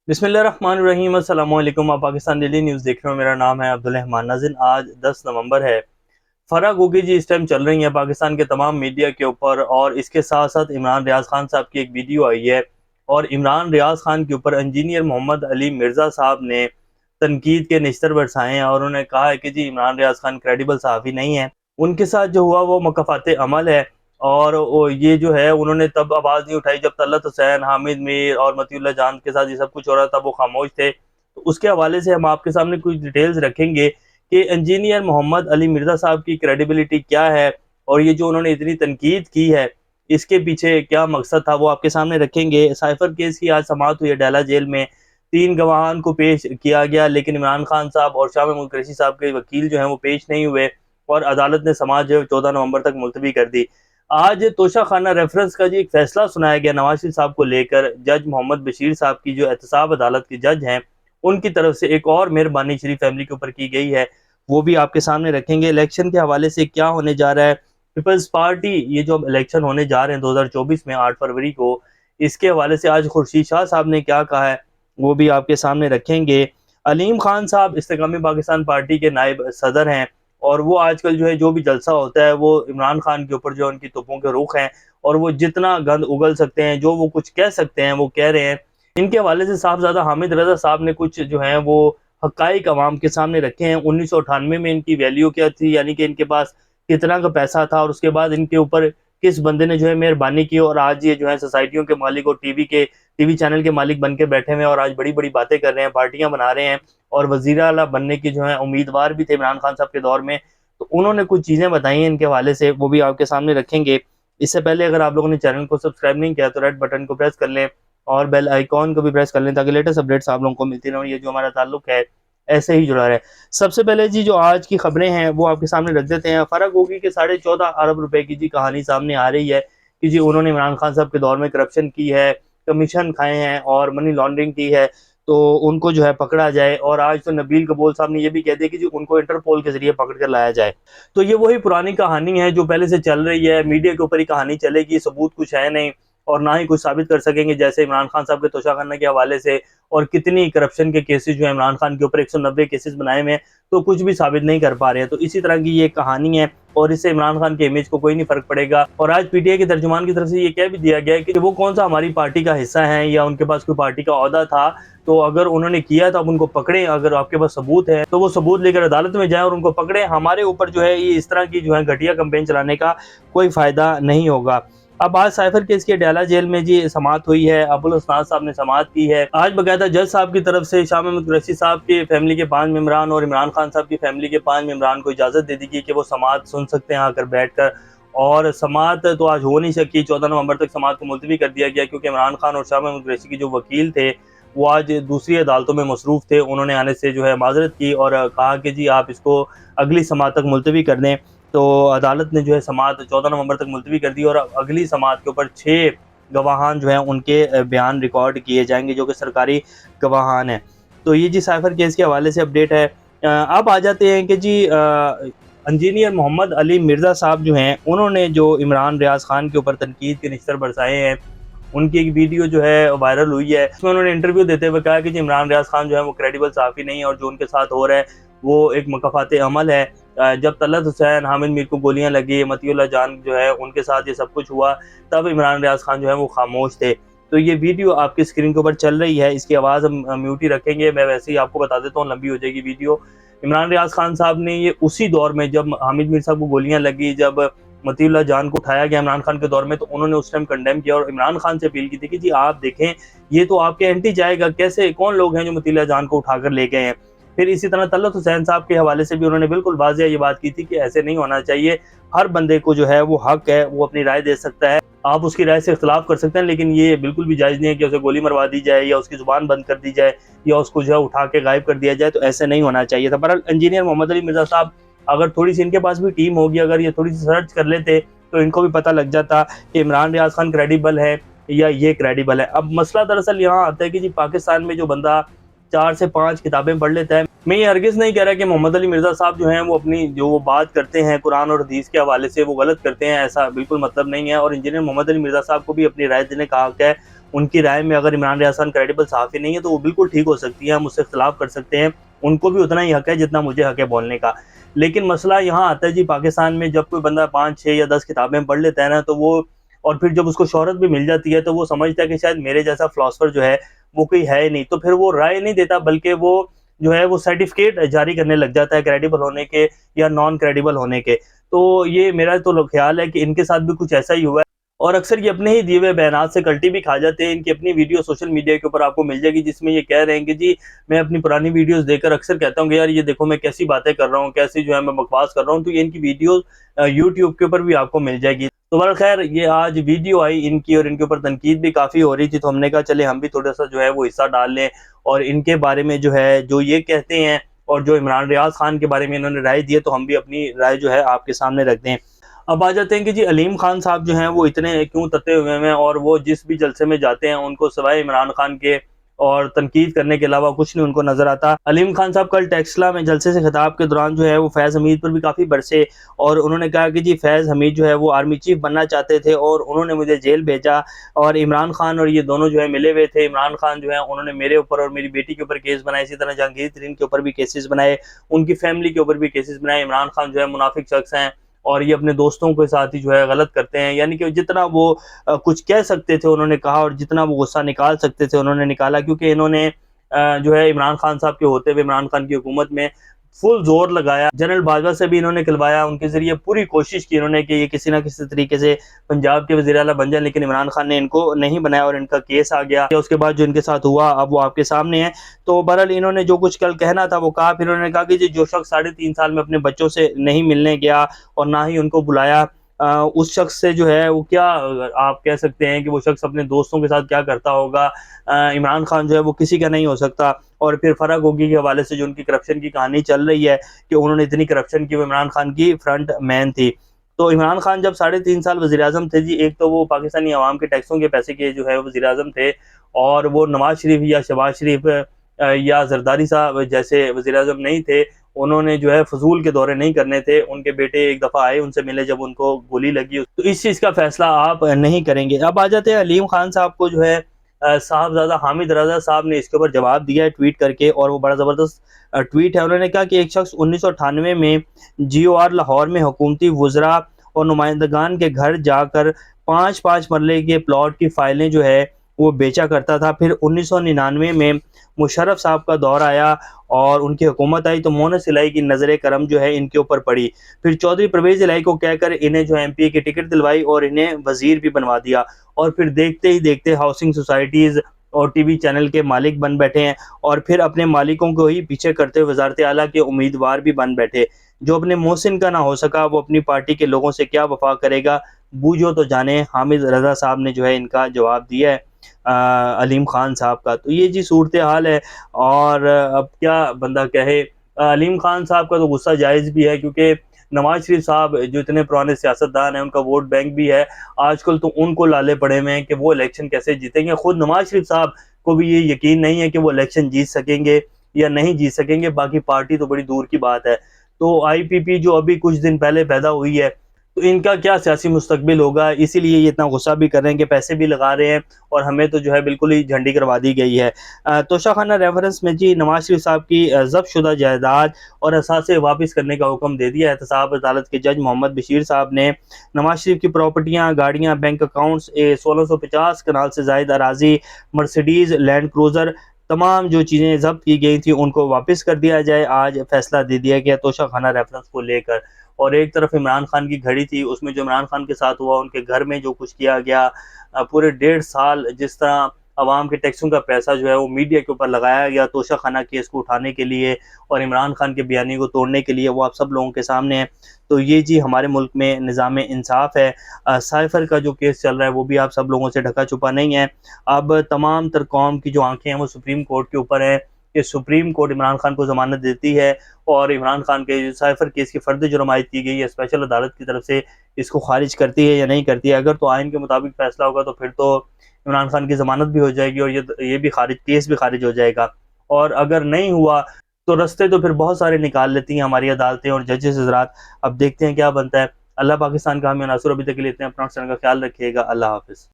बिस्मिल्लाहिर्रहमानिर्रहीम अस्सलाम वालेकुम। आप पाकिस्तान डेली न्यूज़ देख रहे हो। मेरा नाम है अब्दुल रहमान नाज़िर। आज 10 नवंबर है। फराह गोगी जी इस टाइम चल रही हैं पाकिस्तान के तमाम मीडिया के ऊपर, और इसके साथ साथ इमरान रियाज खान साहब की एक वीडियो आई है और इमरान रियाज खान के ऊपर इंजीनियर मोहम्मद अली मिर्ज़ा साहब ने तनकीद के निश्तर बरसाए हैं और उन्होंने कहा है कि जी इमरान रियाज खान क्रेडिबल सहाफ़ी नहीं है, उनके साथ जो हुआ वो मकफ़ात अमल है। और ये जो है उन्होंने तब आवाज़ नहीं उठाई जब तलत हुसैन, हामिद मीर और मतीउल्लाह जान के साथ ये सब कुछ हो रहा था, वो खामोश थे। तो उसके हवाले से हम आपके सामने कुछ डिटेल्स रखेंगे कि इंजीनियर मोहम्मद अली मिर्ज़ा साहब की क्रेडिबिलिटी क्या है और ये जो उन्होंने इतनी तनकीद की है इसके पीछे क्या मकसद था, वो आपके सामने रखेंगे। साइफर केस की आज समाअत हुई है डेला जेल में। 3 गवाहान को पेश किया गया, लेकिन इमरान खान साहब और शाह महमूद कुरैशी साहब के वकील जो हैं वो पेश नहीं हुए और अदालत ने समाअत जो है 14 नवंबर तक मुलतवी कर दी। आज तोशा खाना रेफरेंस का जी एक फैसला सुनाया गया नवाज शरीफ साहब को लेकर। जज मोहम्मद बशीर साहब की जो एहतसाब अदालत के जज हैं उनकी तरफ से एक और मेहरबानी शरीफ फैमिली के ऊपर की गई है, वो भी आपके सामने रखेंगे। इलेक्शन के हवाले से क्या होने जा रहा है, पीपल्स पार्टी ये जो इलेक्शन होने जा रहे हैं 2024 में 8 फरवरी को, इसके हवाले से आज खुर्शीद शाह साहब ने क्या कहा है वो भी आपके सामने रखेंगे। अलीम खान साहब इस्तेकामी पाकिस्तान पार्टी के नायब सदर हैं और वो आजकल जो है जो भी जलसा होता है वो इमरान खान के ऊपर जो उनकी तोपों के रुख हैं और वो जितना गंद उगल सकते हैं, जो वो कुछ कह सकते हैं वो कह रहे हैं। इनके हवाले से साहबजादा हामिद रजा साहब ने कुछ जो है वो हकाइक अवाम के सामने रखे हैं। 1998 में इनकी वैल्यू क्या थी, यानी कि इनके पास कितना का पैसा था और उसके बाद इनके ऊपर किस बंदे ने जो है मेहरबानी की और आज ये जो है सोसाइटियों के मालिक और टीवी चैनल के मालिक बन के बैठे हुए हैं और आज बड़ी बड़ी बातें कर रहे हैं, पार्टियां बना रहे हैं और वजीर आला बनने की जो है उम्मीदवार भी थे इमरान खान साहब के दौर में। तो उन्होंने कुछ चीज़ें बताई हैं इनके हवाले से, वो भी आपके सामने रखेंगे। इससे पहले अगर आप लोगों ने चैनल को सब्सक्राइब नहीं किया तो रेड बटन को प्रेस कर लें और बेल आइकॉन को भी प्रेस कर लें ताकि लेटेस्ट अपडेट्स आप लोगों को मिलती रहें। ये जो हमारा ताल्लुक है ऐसे ही जुड़ा रहे। सबसे पहले जी जो आज की खबरें हैं वो आपके सामने रख देते हैं। फराह गोगी के 14.5 अरब रुपए की जी कहानी सामने आ रही है कि जी उन्होंने इमरान खान साहब के दौर में करप्शन की है, कमीशन खाए हैं और मनी लॉन्ड्रिंग की है, तो उनको जो है पकड़ा जाए। और आज तो नबील कबूल साहब ने यह भी कह दिया कि जी उनको इंटरपोल के जरिए पकड़ कर लाया जाए। तो ये वही पुरानी कहानी है जो पहले से चल रही है, मीडिया के ऊपर ही कहानी चलेगी, सबूत कुछ है नहीं और ना ही कुछ साबित कर सकेंगे, जैसे इमरान खान साहब के तोशाखाना के हवाले से और कितनी करप्शन के केसेस जो है इमरान खान के ऊपर 190 केसेस बनाए हुए हैं तो कुछ भी साबित नहीं कर पा रहे हैं। तो इसी तरह की ये कहानी है और इससे इमरान खान के इमेज को कोई नहीं फर्क पड़ेगा। और आज पीटीआई के तर्जुमान की तरफ से ये कह भी दिया गया है कि वो कौन सा हमारी पार्टी का हिस्सा है या उनके पास कोई पार्टी का ओहदा था, तो अगर उन्होंने किया तो आप उनको पकड़े, अगर आपके पास सबूत है तो वो सबूत लेकर अदालत में जाए और उनको पकड़े। हमारे ऊपर जो है ये इस तरह की जो है घटिया कैंपेन चलाने का कोई फायदा नहीं होगा। अब आज साइफर केस की डेला जेल में जी समाअत हुई है, अबुल हसनान साहब ने समाअत की है। आज बकायदा जज साहब की तरफ से शाह महमूद कुरैशी साहब की फैमिली के 5 मेंबरान और इमरान खान साहब की फैमिली के 5 मेंबरान को इजाज़त दे दी गई कि वो समाअत सुन सकते हैं आकर बैठकर। और समाअत तो आज हो नहीं सकी, 14 नवंबर तक समाअत को मुलतवी कर दिया गया क्योंकि इमरान खान और शाह महमूद कुरैशी के जो वकील थे वो आज दूसरी अदालतों में मसरूफ़ थे। उन्होंने आने से जो है माजरत की और कहा कि जी आप इसको अगली समाअत तक मुलतवी कर दें। तो अदालत ने जो है समाअत 14 नवंबर तक मुलतवी कर दी और अगली समाअत के ऊपर 6 गवाहान जो हैं उनके बयान रिकॉर्ड किए जाएंगे जो कि सरकारी गवाहान हैं। तो ये जी साइफर केस के हवाले से अपडेट है। अब आ जाते हैं कि जी इंजीनियर मोहम्मद अली मिर्ज़ा साहब जो हैं उन्होंने जो इमरान रियाज खान के ऊपर तनकीद के निश्तर बरसाए हैं, उनकी एक वीडियो जो है वायरल हुई है। उसमें उन्होंने इंटरव्यू देते हुए कहा कि जी इमरान रियाज खान जो है वो क्रेडिबल सहाफ़ी नहीं है और जो उनके साथ हो रहा है वो एक मकफ़ात अमल है। जब तलत हुसैन, हामिद मीर को गोलियां लगी, मतीउल्लाह जान जो है उनके साथ ये सब कुछ हुआ, तब इमरान रियाज खान जो है वो खामोश थे। तो ये वीडियो आपकी स्क्रीन के ऊपर चल रही है, इसकी आवाज़ हम म्यूट ही रखेंगे। मैं वैसे ही आपको बता देता हूँ, लंबी हो जाएगी वीडियो। इमरान रियाज खान साहब ने ये उसी दौर में जब हामिद मीर साहब को गोलियां लगी, जब मतीउल्लाह जान को उठाया गया इमरान खान के दौर में, तो उन्होंने उस टाइम कंडेम किया और इमरान खान से अपील की थी कि जी आप देखें ये तो आपके एंटी जाएगा, कैसे कौन लोग हैं जो मतीउल्लाह जान को उठाकर ले गए हैं। फिर इसी तरह तलत हुसैन साहब के हवाले से भी उन्होंने बिल्कुल वाज़ेह ये बात की थी कि ऐसे नहीं होना चाहिए। हर बंदे को जो है वो हक है, वो अपनी राय दे सकता है, आप उसकी राय से इख्तलाफ कर सकते हैं, लेकिन ये बिल्कुल भी जायज़ नहीं है कि उसे गोली मरवा दी जाए या उसकी ज़ुबान बंद कर दी जाए या उसको जो है उठा के गायब कर दिया जाए। तो ऐसे नहीं होना चाहिए था। बहरहाल इंजीनियर मोहम्मद अली मिर्ज़ा साहब, अगर थोड़ी सी इनके पास भी टीम होगी, अगर ये थोड़ी सी सर्च कर लेते तो इनको भी पता लग जाता कि इमरान रियाज खान क्रेडिबल है या ये क्रेडिबल है। अब मसला दरअसल यहाँ आता है कि जी पाकिस्तान में जो बंदा 4 से 5 किताबें पढ़ लेता है, मैं ये हरगिज़ नहीं कह रहा कि मोहम्मद अली मिर्ज़ा साहब जो हैं वो अपनी जो वो बात करते हैं कुरान और हदीस के हवाले से वो गलत करते हैं, ऐसा बिल्कुल मतलब नहीं है। और इंजीनियर मोहम्मद अली मिर्ज़ा साहब को भी अपनी राय देने का हक है उनकी राय में अगर इमरान रियाज खान क्रेडिबल सहाफ़ी नहीं है तो वो बिल्कुल ठीक हो सकती है, हम उससे इख्तिलाफ़ कर सकते हैं, उनको भी उतना ही हक है जितना मुझे हक है बोलने का। लेकिन मसला यहाँ आता है जी, पाकिस्तान में जब कोई बंदा 5, 6 या 10 किताबें पढ़ लेता है ना, तो वो और फिर जब उसको शोहरत भी मिल जाती है तो वो समझता है कि शायद मेरे जैसा फ़िलॉसफ़र जो है वो कोई है ही नहीं, तो फिर वो राय नहीं देता, बल्कि वो जो है वो सर्टिफ़िकेट जारी करने लग जाता है क्रेडिबल होने के या नॉन क्रेडिबल होने के। तो ये मेरा तो ख़्याल है कि इनके साथ भी कुछ ऐसा ही हुआ है, और अक्सर ये अपने ही दिए हुए बयानात से कल्टी भी खा जाते हैं। इनकी अपनी वीडियो सोशल मीडिया के ऊपर आपको मिल जाएगी जिसमें ये कह रहे हैं कि जी, मैं अपनी पुरानी वीडियोज़ देखकर अक्सर कहता हूँ कि यार ये देखो मैं कैसी बातें कर रहा हूँ, कैसी जो है मैं बकवास कर रहा हूँ, तो ये इनकी वीडियोज़ यूट्यूब के ऊपर भी आपको मिल जाएगी। तो बहरहाल ख़ैर, ये आज वीडियो आई इनकी और इनके ऊपर तनकीद भी काफ़ी हो रही थी, तो हमने कहा चले हम भी थोड़ा-सा जो है वो हिस्सा डाल लें और इनके बारे में जो है, जो ये कहते हैं और जो इमरान रियाज़ खान के बारे में इन्होंने राय दी है, तो हम भी अपनी राय जो है आपके सामने रख दें। अब आ जाते हैं कि जी, अलीम खान साहब जो हैं वो इतने क्यों तते हुए हैं, और वो जिस भी जलसे में जाते हैं उनको सिवाय इमरान खान के और तनकीद करने के अलावा कुछ नहीं उनको नज़र आता। अलीम खान साहब कल टेक्सला में जलसे से खिताब के दौरान जो है वो फैज़ हमीद पर भी काफ़ी बरसे, और उन्होंने कहा कि जी, फैज़ हमीद जो है वो आर्मी चीफ बनना चाहते थे और उन्होंने मुझे जेल भेजा, और इमरान खान और ये दोनों जो है मिले हुए थे। इमरान खान जो है उन्होंने मेरे ऊपर और मेरी बेटी के ऊपर केस बनाए, इसी तरह जहांगीर तरीन के ऊपर भी केसेस बनाए, उनकी फैमिली के ऊपर भी केसेस बनाए। इमरान खान जो है मुनाफिक शख्स हैं और ये अपने दोस्तों के साथ ही जो है गलत करते हैं, यानी कि जितना वो कुछ कह सकते थे उन्होंने कहा, और जितना वो गुस्सा निकाल सकते थे उन्होंने निकाला, क्योंकि इन्होंने जो है इमरान खान साहब के होते हुए इमरान खान की हुकूमत में फुल जोर लगाया। जनरल बाजवा से भी इन्होंने खिलवाया, उनके ज़रिए पूरी कोशिश की इन्होंने कि ये किसी न किसी तरीके से पंजाब के वज़ीर आला बन जाएँ, लेकिन इमरान खान ने इनको नहीं बनाया और इनका केस आ गया। उसके बाद जो इनके साथ हुआ अब वो आपके सामने है। तो बहरहाल इन्होंने जो कुछ कल कहना था वो कहा, फिर उन्होंने कहा कि जी, जो शख्स 3.5 साल में अपने बच्चों से नहीं मिलने गया और ना ही उनको बुलाया, उस शख्स से जो है वो क्या आप कह सकते हैं कि वो शख्स अपने दोस्तों के साथ क्या करता होगा। इमरान खान जो है वो किसी का नहीं हो सकता। और फिर फराह गोगी के हवाले से जो उनकी करप्शन की कहानी चल रही है कि उन्होंने इतनी करप्शन की, वो इमरान खान की फ्रंट मैन थी। तो इमरान खान जब 3.5 साल वज़ीर-ए-आज़म थे जी, एक तो वो पाकिस्तानी अवाम के टैक्सों के पैसे के जो है वज़ीर-ए-आज़म थे, और वो नवाज़ शरीफ या शहबाज शरीफ या ज़रदारी साहब जैसे वज़ीर-ए-आज़म नहीं थे। उन्होंने जो है फ़ुज़ूल के दौरे नहीं करने थे। उनके बेटे एक दफ़ा आए, उनसे मिले, जब उनको गोली लगी, तो इस चीज़ का फ़ैसला आप नहीं करेंगे। अब आ जाते हैं अलीम खान साहब को, जो है साहबज़ादा हामिद रज़ा साहब ने इसके ऊपर जवाब दिया है ट्वीट करके, और वो बड़ा ज़बरदस्त ट्वीट है। उन्होंने कहा कि एक शख्स 1998 में जीओआर लाहौर में हुकूमती वुज़रा और नुमाइंदगान के घर जाकर 5-5 मरले के प्लॉट की फाइलें जो है वो बेचा करता था। फिर 1999 में मुशर्रफ साहब का दौर आया और उनकी हुकूमत आई, तो मोहम्मद इलाही की नज़र करम जो है इनके ऊपर पड़ी। फिर चौधरी परवेज़ इलाही को कहकर इन्हें जो एमपीए की टिकट दिलवाई और इन्हें वज़ीर भी बनवा दिया, और फिर देखते ही देखते हाउसिंग सोसाइटीज़ और टीवी चैनल के मालिक बन बैठे हैं, और फिर अपने मालिकों को ही पीछे करते हुए वज़ारत आला के उम्मीदवार भी बन बैठे। जो अपने मोहसिन का ना हो सका, वो अपनी पार्टी के लोगों से क्या वफ़ा करेगा, बूझो तो जाने। हामिद रज़ा साहब ने जो है इनका जवाब दिया है अलीम खान साहब का। तो ये जी सूरत हाल है, और अब क्या बंदा कहे। अलीम खान साहब का तो गुस्सा जायज़ भी है, क्योंकि नवाज़ शरीफ साहब जो इतने पुराने सियासतदान हैं, उनका वोट बैंक भी है। आजकल तो उनको लाले पड़े हुए हैं कि वो इलेक्शन कैसे जीतेंगे। खुद नवाज़ शरीफ साहब को भी ये यकीन नहीं है कि वो इलेक्शन जीत सकेंगे या नहीं जीत सकेंगे, बाकी पार्टी तो बड़ी दूर की बात है। तो आईपीपी जो अभी कुछ दिन पहले पैदा हुई है, तो इनका क्या सियासी मुस्तकबिल होगा, इसीलिए ये इतना गुस्सा भी कर रहे हैं कि पैसे भी लगा रहे हैं और हमें तो जो है बिल्कुल ही झंडी करवा दी गई है। तोशाखाना रेफरेंस में जी, नवाज शरीफ साहब की ज़ब्त शुदा जायदाद और असासे वापस करने का हुक्म दे दिया है। एहतसाब अदालत के जज मोहम्मद बशीर साहब ने नवाज शरीफ की प्रॉपर्टियाँ, गाड़ियाँ, बैंक अकाउंट्स, 1650 कनाल से ज़ायद अराजी, मर्सिडीज़, लैंड क्रूज़र, तमाम जो चीज़ें ज़ब्त की गई थी उनको वापस कर दिया जाए। आज फैसला दे दिया गया तोशाखाना रेफरेंस को लेकर। और एक तरफ इमरान खान की घड़ी थी, उसमें जो इमरान खान के साथ हुआ, उनके घर में जो कुछ किया गया, पूरे 1.5 साल जिस तरह अवाम के टैक्सों का पैसा जो है वो मीडिया के ऊपर लगाया गया तोशाखाना केस को उठाने के लिए और इमरान खान के बयानी को तोड़ने के लिए, वो आप सब लोगों के सामने है। तो ये जी हमारे मुल्क में निज़ाम इंसाफ है। साइफ़र का जो केस चल रहा है वो भी आप सब लोगों से ढका छुपा नहीं है। अब तमाम तर कौम की जो आंखें हैं वो सुप्रीम कोर्ट के ऊपर हैं कि सुप्रीम कोर्ट इमरान खान को ज़मानत देती है, और इमरान खान के साइफ़र केस की फ़र्द जुर्म आयद की गई है स्पेशल अदालत की तरफ से, इसको खारिज करती है या नहीं करती है। अगर तो आइन के मुताबिक फ़ैसला होगा तो फिर तो इमरान खान की ज़मानत भी हो जाएगी और ये भी खारिज, केस भी खारिज हो जाएगा। और अगर नहीं हुआ तो रास्ते तो फिर बहुत सारे निकाल लेती हैं हमारी अदालतें और जजेस हज़रात। अब देखते हैं क्या बनता है। अल्लाह पाकिस्तान का हमें नासुर। अभी तक के लिए इतने, अपना का ख्याल रखिएगा। अल्लाह हाफ़िज़।